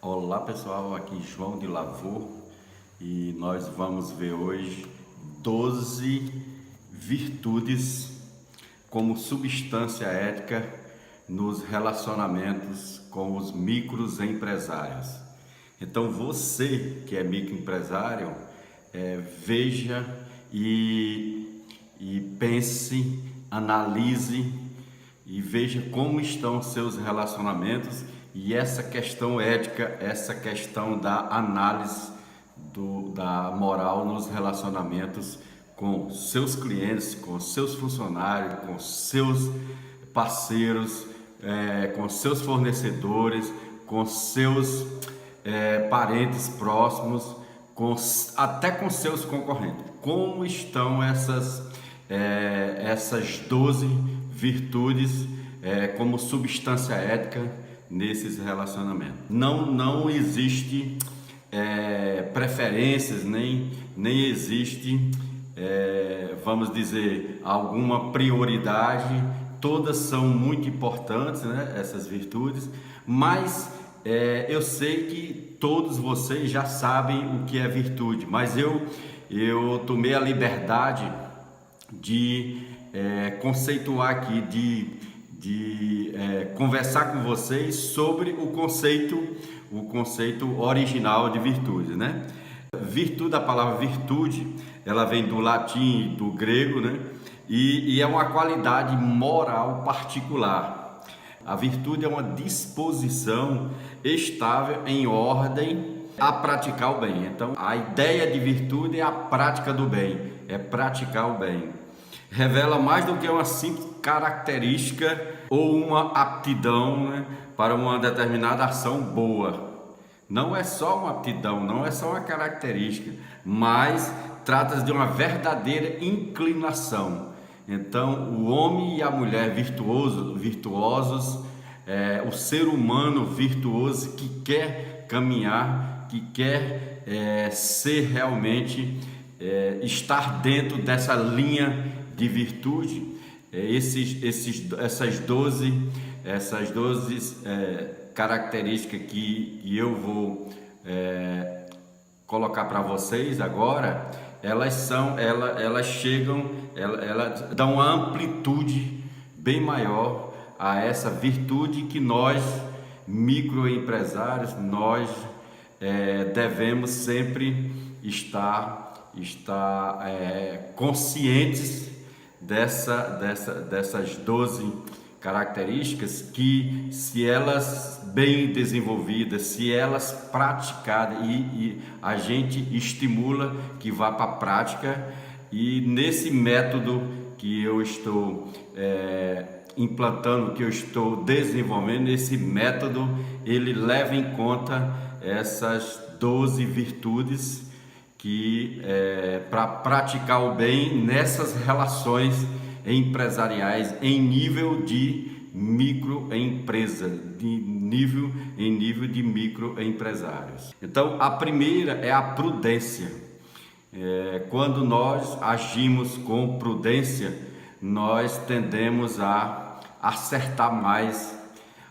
Olá pessoal, aqui João de Lavor e nós vamos ver hoje 12 virtudes como substância ética nos relacionamentos com os microempresários. Então você que é microempresário, veja e pense, analise e veja como estão seus relacionamentos e essa questão ética, essa questão da análise da moral nos relacionamentos com seus clientes, com seus funcionários, com seus parceiros, com seus fornecedores, com seus parentes próximos, até com seus concorrentes. Como estão essas 12 virtudes como substância ética nesses relacionamentos? Não existe preferências, nem existe, vamos dizer, alguma prioridade. Todas são muito importantes, né, essas virtudes, mas eu sei que todos vocês já sabem o que é virtude, mas eu tomei a liberdade de conceituar aqui, de conversar com vocês sobre o conceito original de virtude, né? Virtude, a palavra virtude, ela vem do latim e do grego, né? E é uma qualidade moral particular. A virtude é uma disposição estável em ordem a praticar o bem. Então, a ideia de virtude é a prática do bem, é praticar o bem. Revela mais do que uma simples característica ou uma aptidão, né, para uma determinada ação boa. Não é só uma aptidão, não é só uma característica, mas trata-se de uma verdadeira inclinação. Então, o homem e a mulher virtuosos, o ser humano virtuoso que quer caminhar, que quer ser realmente, estar dentro dessa linha de virtude, essas 12 características que eu vou colocar para vocês agora, elas dão uma amplitude bem maior a essa virtude que nós microempresários devemos sempre estar conscientes dessas 12 características, que se elas bem desenvolvidas, se elas praticadas, e a gente estimula que vá para a prática, e nesse método que eu estou implantando, que eu estou desenvolvendo, esse método ele leva em conta essas 12 virtudes que para praticar o bem nessas relações empresariais em nível de microempresa, em nível de microempresários. Então, a primeira é a prudência. Quando nós agimos com prudência, nós tendemos a acertar mais,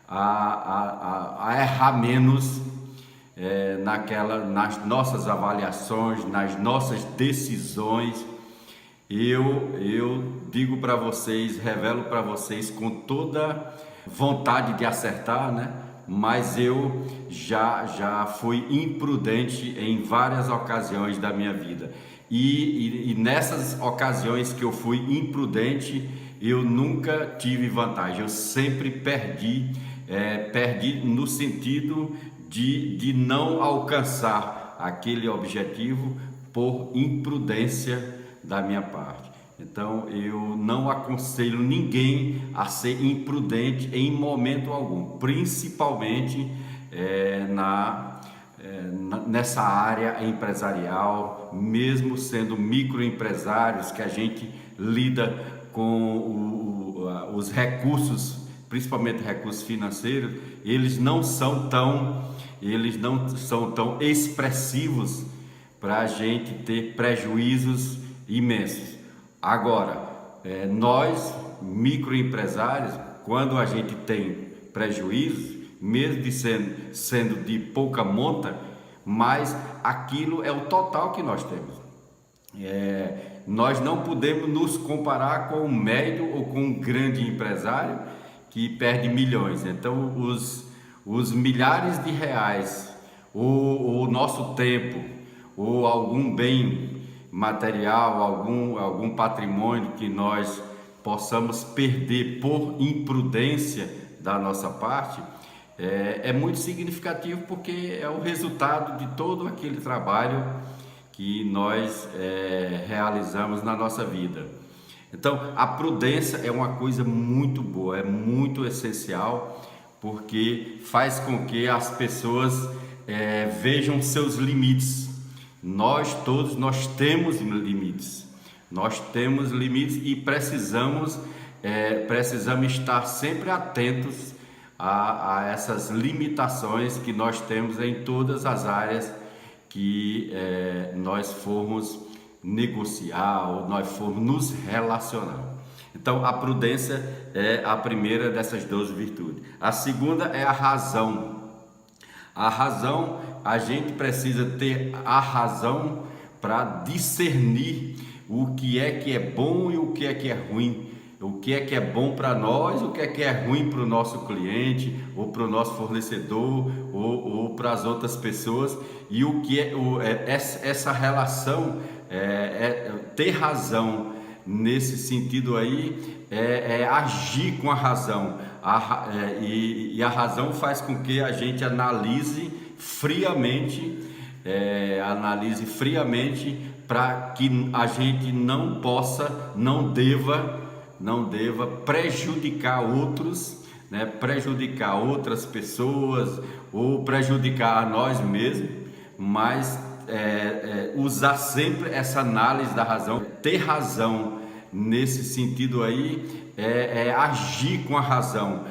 a errar menos nas nossas avaliações, nas nossas decisões. Eu digo para vocês, revelo para vocês com toda vontade de acertar, né? Mas eu já fui imprudente em várias ocasiões da minha vida. E nessas ocasiões que eu fui imprudente, eu nunca tive vantagem, eu sempre perdi no sentido de não alcançar aquele objetivo por imprudência da minha parte. Então eu não aconselho ninguém a ser imprudente em momento algum, principalmente nessa área empresarial, mesmo sendo microempresários, que a gente lida com os recursos, principalmente recursos financeiros, eles não são tão expressivos para a gente ter prejuízos imensos. Agora, nós microempresários, quando a gente tem prejuízos, mesmo sendo de pouca monta, mas aquilo é o total que nós temos. Nós não podemos nos comparar com um médio ou com um grande empresário que perde milhões. Então, os milhares de reais, ou o nosso tempo, ou algum bem material, algum patrimônio que nós possamos perder por imprudência da nossa parte, é muito significativo, porque é o resultado de todo aquele trabalho que nós realizamos na nossa vida. Então, a prudência é uma coisa muito boa, é muito essencial, porque faz com que as pessoas vejam seus limites. Nós temos limites e precisamos estar sempre atentos a essas limitações que nós temos em todas as áreas que nós formos negociar ou nós formos nos relacionar. Então, a prudência é a primeira dessas 12 virtudes. A segunda é a razão. A razão, a gente precisa ter a razão para discernir o que é bom e o que é ruim. O que é bom para nós, o que é ruim para o nosso cliente, ou para o nosso fornecedor, ou para as outras pessoas. E o que essa relação, ter razão nesse sentido aí, agir com a razão. E a razão faz com que a gente analise friamente, para que a gente não deva prejudicar outros, né? Prejudicar outras pessoas ou prejudicar a nós mesmos, mas usar sempre essa análise da razão. Ter razão nesse sentido aí agir com a razão,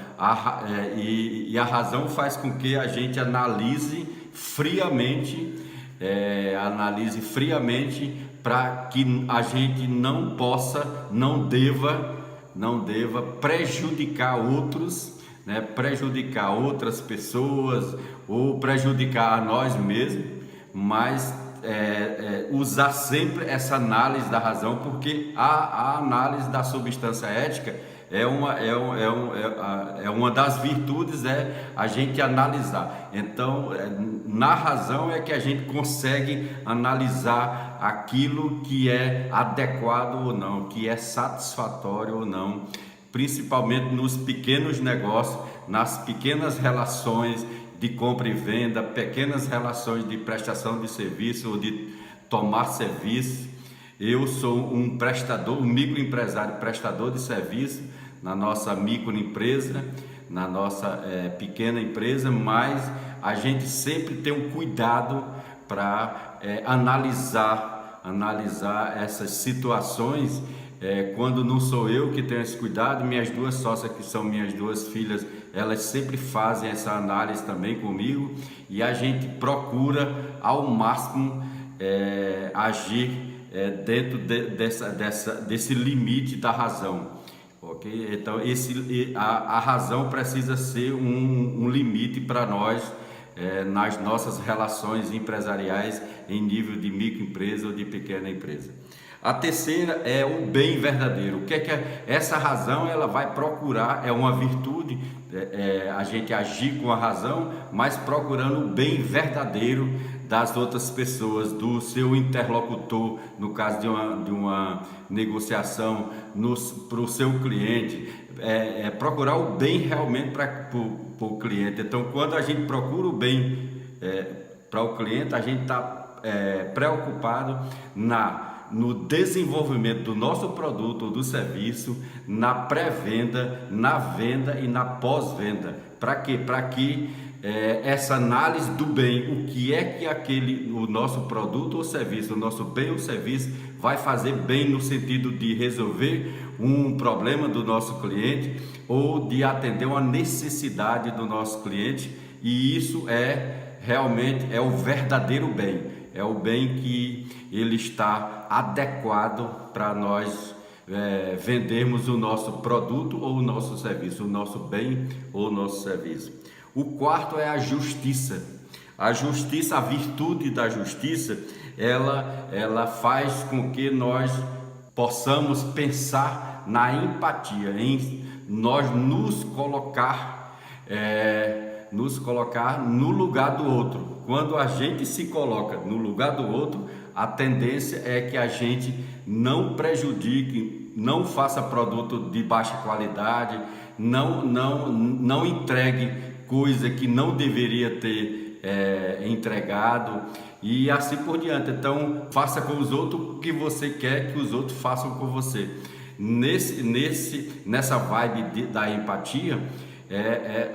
e a razão faz com que a gente analise friamente, para que a gente não deva prejudicar outros, né? Prejudicar outras pessoas ou prejudicar a nós mesmos, mas usar sempre essa análise da razão, porque a análise da substância ética é uma das virtudes, a gente analisar. Então, na razão é que a gente consegue analisar aquilo que é adequado ou não, que é satisfatório ou não, principalmente nos pequenos negócios, nas pequenas relações de compra e venda, pequenas relações de prestação de serviço ou de tomar serviço. Eu sou um microempresário prestador de serviço na nossa microempresa, na nossa pequena empresa, mas a gente sempre tem um cuidado para analisar essas situações. Quando não sou eu que tenho esse cuidado, minhas duas sócias, que são minhas duas filhas, elas sempre fazem essa análise também comigo, e a gente procura ao máximo agir dentro desse limite da razão, ok? Então a razão precisa ser um limite para nós nas nossas relações empresariais em nível de microempresa ou de pequena empresa. A terceira é o bem verdadeiro. O que é essa razão? Ela vai procurar, é uma virtude, a gente agir com a razão, mas procurando o bem verdadeiro das outras pessoas, do seu interlocutor, no caso de uma negociação, para o seu cliente, procurar o bem realmente para o cliente. Então, quando a gente procura o bem para o cliente, a gente está preocupado no desenvolvimento do nosso produto ou do serviço, na pré-venda, na venda e na pós-venda. Para quê? Para que essa análise do bem, o que é que o nosso produto ou serviço, o nosso bem ou serviço vai fazer bem no sentido de resolver um problema do nosso cliente ou de atender uma necessidade do nosso cliente, e isso realmente o verdadeiro bem, é o bem que ele está adequado para nós vendermos o nosso produto ou o nosso serviço, o nosso bem ou o nosso serviço. O quarto é a justiça. A justiça, a virtude da justiça, ela faz com que nós possamos pensar na empatia, em nós nos colocar no lugar do outro. Quando a gente se coloca no lugar do outro, a tendência é que a gente não prejudique, não faça produto de baixa qualidade, não entregue coisa que não deveria ter entregado e assim por diante. Então, faça com os outros o que você quer que os outros façam com você. Nessa vibe da empatia,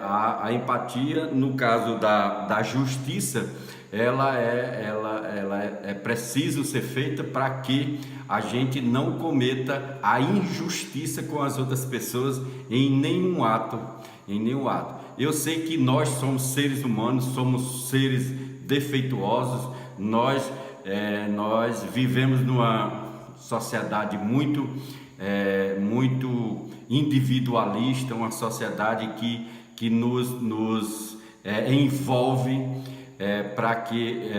a empatia, no caso da justiça, ela é preciso ser feita para que a gente não cometa a injustiça com as outras pessoas em nenhum ato. Eu sei que nós somos seres humanos, somos seres defeituosos, nós vivemos numa sociedade muito individualista, uma sociedade que nos envolve para que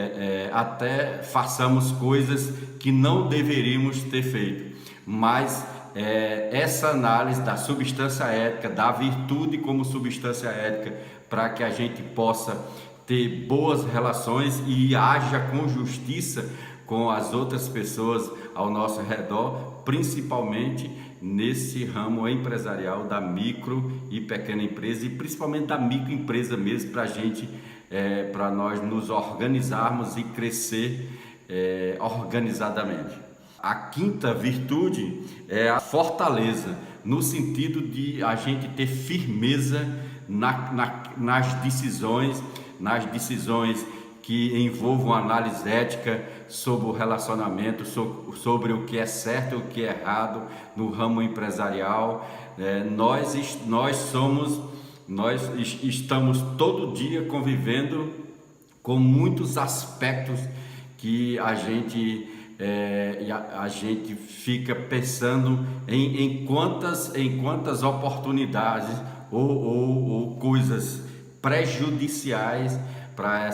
até façamos coisas que não deveríamos ter feito. Mas essa análise da substância ética, da virtude como substância ética, para que a gente possa ter boas relações e haja com justiça com as outras pessoas ao nosso redor, principalmente nesse ramo empresarial da micro e pequena empresa, e principalmente da microempresa mesmo, para nós nos organizarmos e crescer organizadamente. A quinta virtude é a fortaleza, no sentido de a gente ter firmeza nas decisões que envolvam análise ética sobre o relacionamento, sobre o que é certo e o que é errado no ramo empresarial. Nós estamos todo dia convivendo com muitos aspectos que a gente fica pensando em quantas oportunidades ou coisas prejudiciais para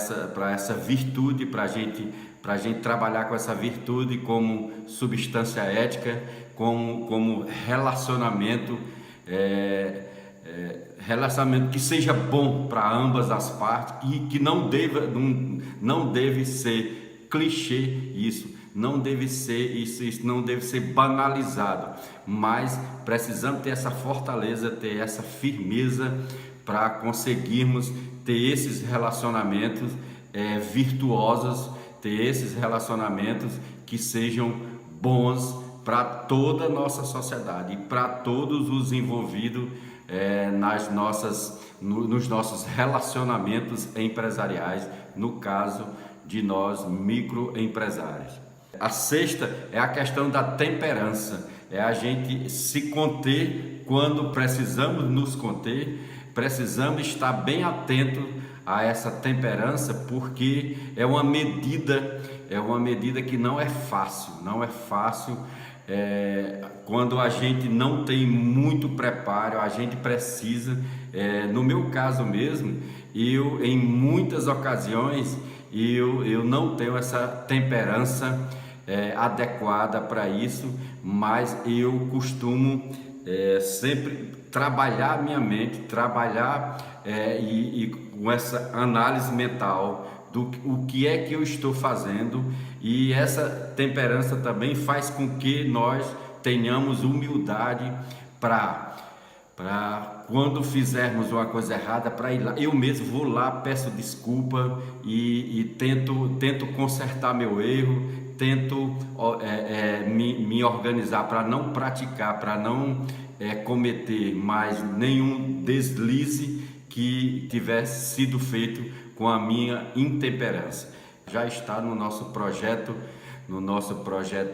essa virtude, para a gente trabalhar com essa virtude como substância ética, como relacionamento, relacionamento que seja bom para ambas as partes e que não deve ser clichê isso não deve ser banalizado, mas precisamos ter essa fortaleza, ter essa firmeza para conseguirmos ter esses relacionamentos virtuosos, ter esses relacionamentos que sejam bons para toda a nossa sociedade e para todos os envolvidos nos nossos relacionamentos empresariais, no caso de nós microempresários. A sexta é a questão da temperança, é a gente se conter quando precisamos nos conter, precisamos estar bem atento a essa temperança, porque é uma medida que não é fácil, quando a gente não tem muito preparo, a gente precisa, no meu caso mesmo, em muitas ocasiões, eu não tenho essa temperança adequada para isso, mas eu costumo sempre trabalhar minha mente, e com essa análise mental do o que é que eu estou fazendo, e essa temperança também faz com que nós tenhamos humildade para quando fizermos uma coisa errada, para ir lá, eu mesmo vou lá, peço desculpa e tento consertar meu erro, tento me organizar para não praticar, para não cometer mais nenhum deslize que tivesse sido feito com a minha intemperança. Já está no nosso projeto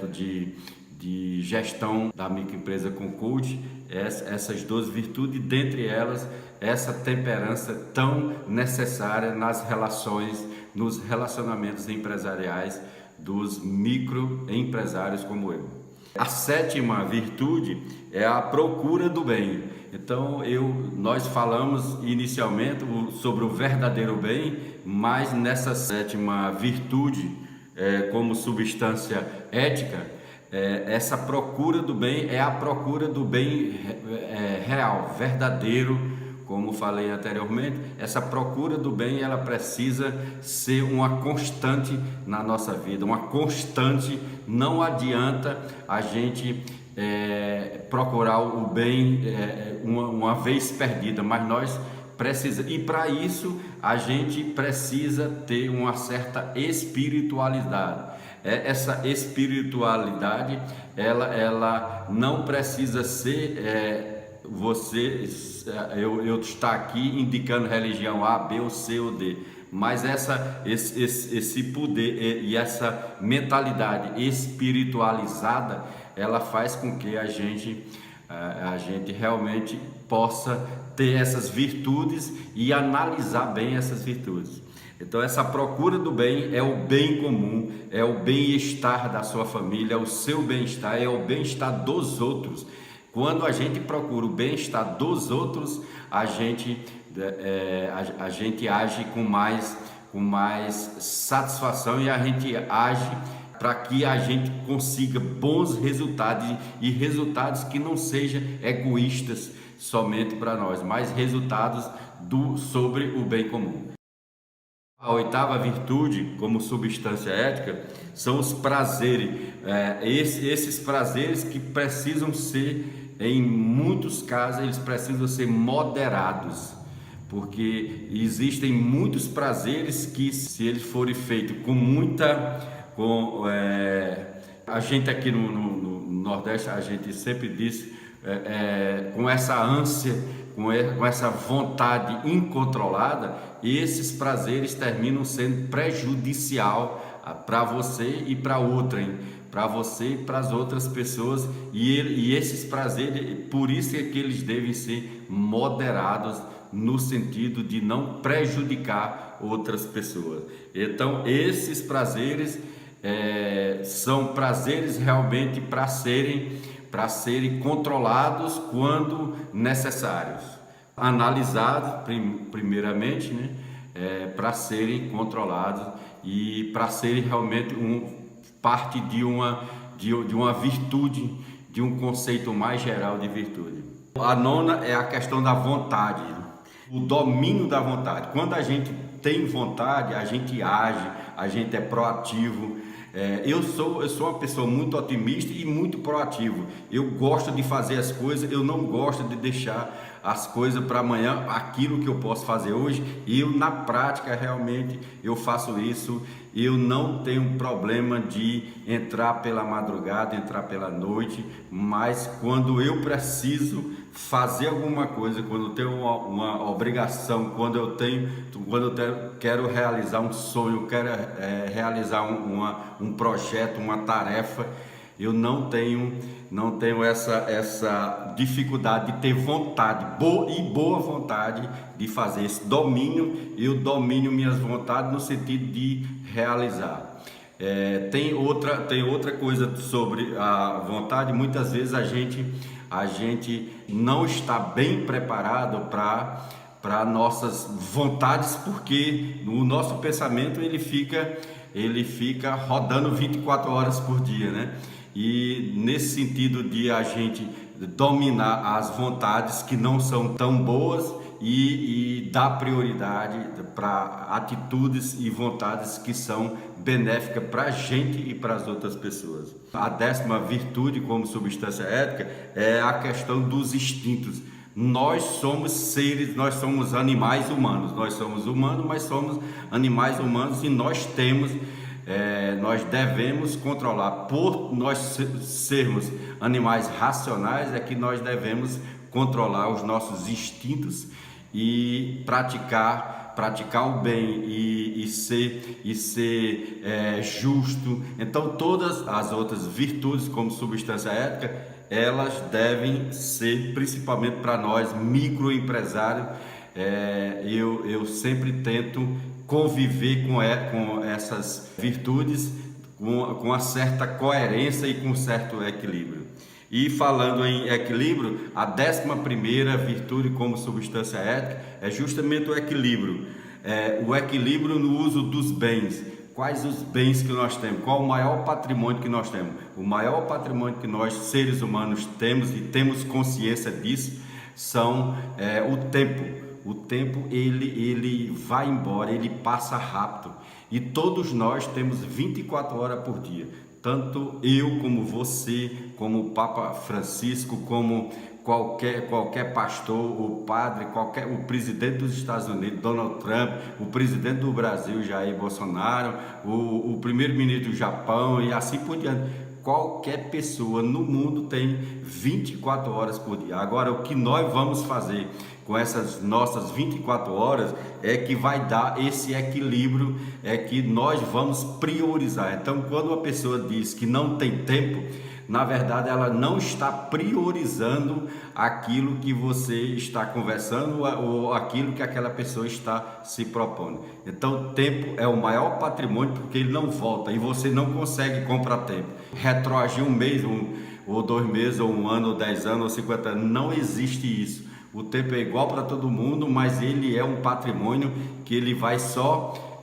de gestão da microempresa com coach, essas 12 virtudes, dentre elas essa temperança tão necessária nos relacionamentos empresariais dos microempresários como eu. A sétima virtude é a procura do bem. Então nós falamos inicialmente sobre o verdadeiro bem, mas nessa sétima virtude, como substância ética, essa procura do bem é a procura do bem real, verdadeiro. Como falei anteriormente, essa procura do bem, ela precisa ser uma constante na nossa vida, uma constante. Não adianta a gente procurar o bem uma vez perdida, mas nós precisamos, e para isso a gente precisa ter uma certa espiritualidade. Essa espiritualidade, ela não precisa ser eu estar aqui indicando religião A, B ou C ou D, mas esse poder e essa mentalidade espiritualizada, ela faz com que a gente realmente possa ter essas virtudes e analisar bem essas virtudes. Então essa procura do bem é o bem comum, é o bem-estar da sua família, é o seu bem-estar, é o bem-estar dos outros. Quando a gente procura o bem-estar dos outros, a gente age com mais satisfação, e a gente age para que a gente consiga bons resultados, e resultados que não sejam egoístas somente para nós, mas resultados sobre o bem comum. A oitava virtude, como substância ética, são os prazeres. Esses prazeres que precisam ser, em muitos casos, eles precisam ser moderados, porque existem muitos prazeres que, se eles forem feitos a gente aqui no Nordeste, a gente sempre diz, com essa ânsia, com essa vontade incontrolada, esses prazeres terminam sendo prejudicial para você e para outrem, para você e para as outras pessoas, e esses prazeres, por isso é que eles devem ser moderados, no sentido de não prejudicar outras pessoas. Então esses prazeres são prazeres realmente para serem controlados quando necessários, analisados primeiramente, né, para serem controlados e para serem realmente parte de uma virtude, de um conceito mais geral de virtude. A nona é a questão da vontade, o domínio da vontade. Quando a gente tem vontade, a gente age, a gente é proativo. Eu sou uma pessoa muito otimista e muito proativo. Eu gosto de fazer as coisas, eu não gosto de deixar as coisas para amanhã, aquilo que eu posso fazer hoje. E eu, na prática, realmente eu faço isso. Eu não tenho problema de entrar pela madrugada, entrar pela noite, mas quando eu preciso fazer alguma coisa, quando eu tenho uma obrigação, quando eu quero realizar um sonho, quero realizar um projeto, uma tarefa, eu não tenho essa dificuldade de ter vontade, boa vontade de fazer esse domínio. Eu domino minhas vontades no sentido de realizar. Tem outra coisa sobre a vontade. Muitas vezes a gente não está bem preparado para nossas vontades, porque o nosso pensamento ele fica rodando 24 horas por dia, né? E nesse sentido de a gente dominar as vontades que não são tão boas e dar prioridade para atitudes e vontades que são benéficas para a gente e para as outras pessoas. A 10ª virtude como substância ética é a questão dos instintos. Nós somos seres, nós somos animais humanos, nós somos humanos, mas somos animais humanos, e nós devemos controlar. Por nós sermos animais racionais, é que nós devemos controlar os nossos instintos e praticar o bem e ser justo. Então todas as outras virtudes como substância ética, elas devem ser, principalmente para nós microempresários, eu sempre tento conviver com essas virtudes com uma certa coerência e com certo equilíbrio. E falando em equilíbrio, a 11ª virtude como substância ética é justamente o equilíbrio. O equilíbrio no uso dos bens. Quais os bens que nós temos? Qual o maior patrimônio que nós temos? O maior patrimônio que nós, seres humanos, temos e temos consciência disso, são o tempo. O tempo, ele vai embora, ele passa rápido. E todos nós temos 24 horas por dia. Tanto eu como você, como o Papa Francisco, como qualquer pastor, o padre, o presidente dos Estados Unidos, Donald Trump, o presidente do Brasil, Jair Bolsonaro, o primeiro-ministro do Japão e assim por diante. Qualquer pessoa no mundo tem 24 horas por dia. Agora, o que nós vamos fazer com essas nossas 24 horas é que vai dar esse equilíbrio, é que nós vamos priorizar. Então, quando uma pessoa diz que não tem tempo, na verdade ela não está priorizando aquilo que você está conversando ou aquilo que aquela pessoa está se propondo. Então, tempo é o maior patrimônio porque ele não volta e você não consegue comprar tempo. Retroagir um mês, ou 2 meses, ou 1 ano, ou 10 anos, ou 50 anos, não existe isso. O tempo é igual para todo mundo, mas ele é um patrimônio que ele vai só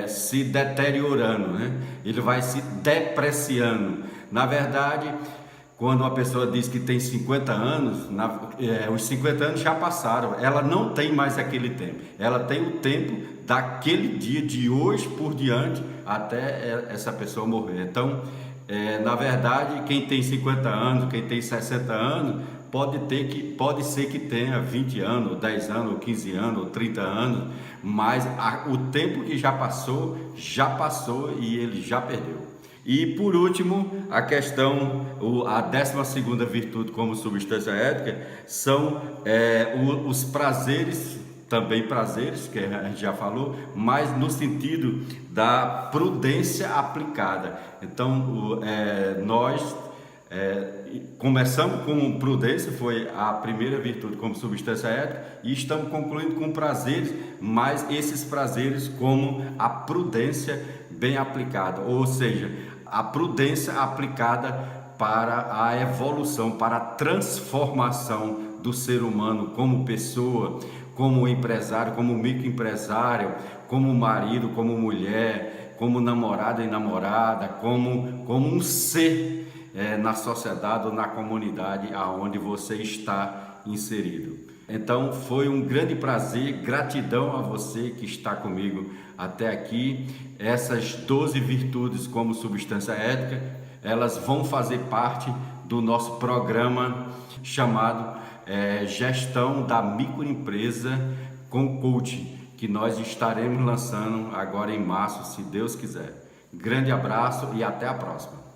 se deteriorando, né? Ele vai se depreciando. Na verdade, quando uma pessoa diz que tem 50 anos, os 50 anos já passaram, ela não tem mais aquele tempo, ela tem o tempo daquele dia, de hoje por diante, até essa pessoa morrer. Então, na verdade, quem tem 50 anos, quem tem 60 anos, pode ser que tenha 20 anos, 10 anos, 15 anos, 30 anos, mas o tempo que já passou e ele já perdeu. E por último, a 12ª virtude como substância ética são os prazeres, também prazeres, que a gente já falou, mas no sentido da prudência aplicada. Então, nós começamos com prudência, foi a primeira virtude como substância ética, e estamos concluindo com prazeres, mas esses prazeres como a prudência bem aplicada, ou seja, a prudência aplicada para a evolução, para a transformação do ser humano como pessoa, como empresário, como microempresário, como marido, como mulher, como namorado e namorada, como um ser na sociedade ou na comunidade aonde você está inserido. Então foi um grande prazer, gratidão a você que está comigo até aqui. Essas 12 virtudes como substância ética, elas vão fazer parte do nosso programa chamado Gestão da Microempresa com Coaching, que nós estaremos lançando agora em março, se Deus quiser. Grande abraço e até a próxima.